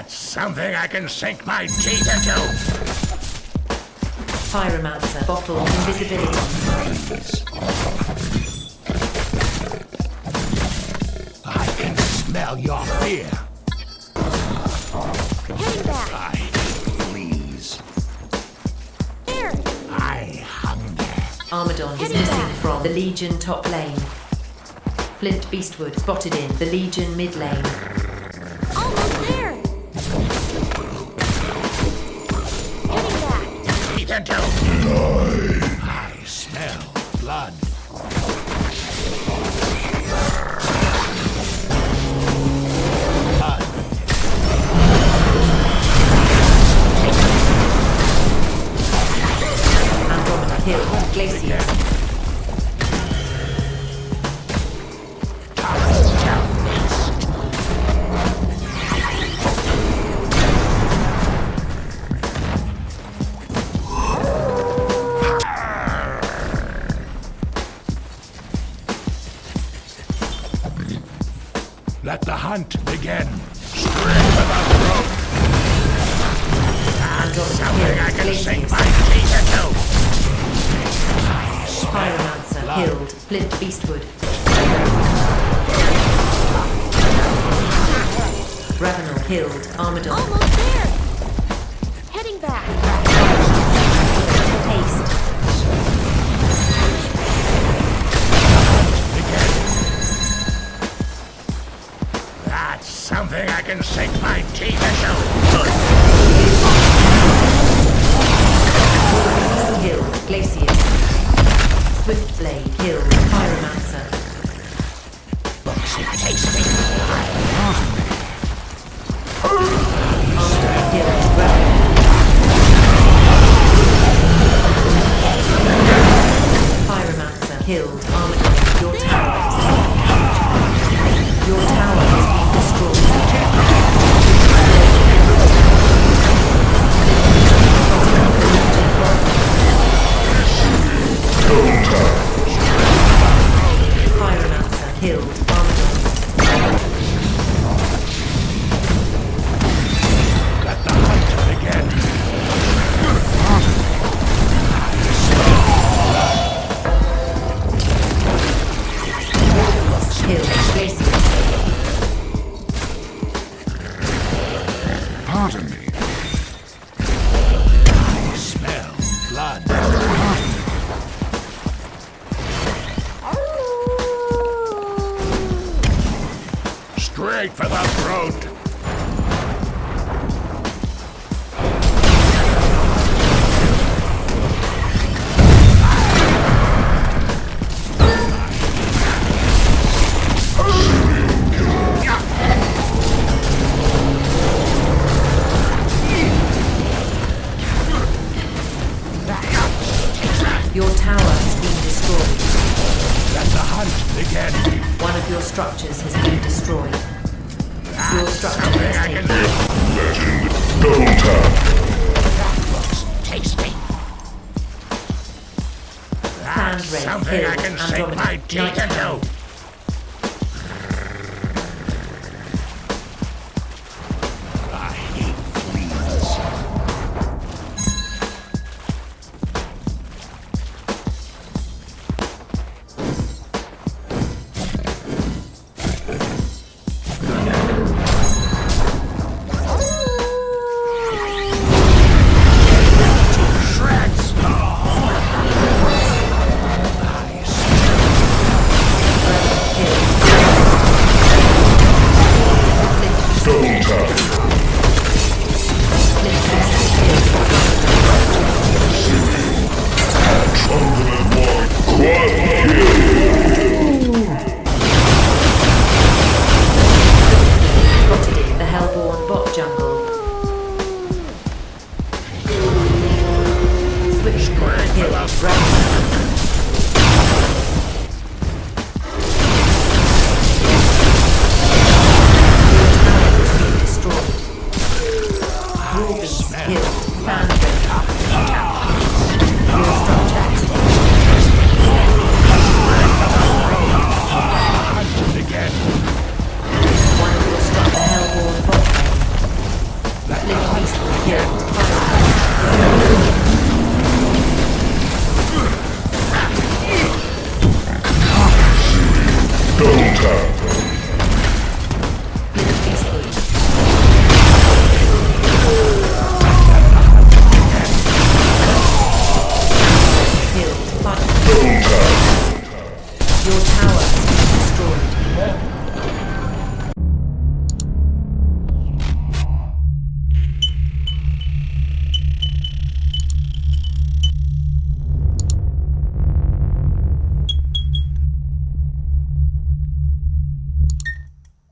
That's something I can sink my teeth into. Pyromancer, bottle, invisibility. I can smell your fear. Heading back. Please. There. I hunger. Armadon is Heading missing back. from the Legion top lane. Flint Beastwood spotted in the Legion mid lane. Almost there. Heading back. Teeth into. I smell blood. Andromeda killed. Glacius. Let the hunt begin. Straight to the throat. That's something I can sink my teeth into. Pyromancer killed. Flint Beastwood. Ravenel killed. Armadon. Almost there. Heading back. Haste. That's something I can sink my teeth into. Killed. Glacius. Swiftblade killed. Pyromancer. Looks and tasty. Armadon killed. Ravenel. Pyromancer killed. Armadon. Your tower is Your tower has been destroyed. Pyromancer killed. Armadon. Let the hunt begin. Killed. Glacius. Pardon me. I smell blood. Straight for the throat. Your tower has been destroyed. Let the hunt begin. One of your structures has been destroyed. Your structure Something has I can taken. Legend. Double tap. That looks tasty. Sand That's Wraith something I killed. can sink Andromeda. my teeth Nighthawk. into.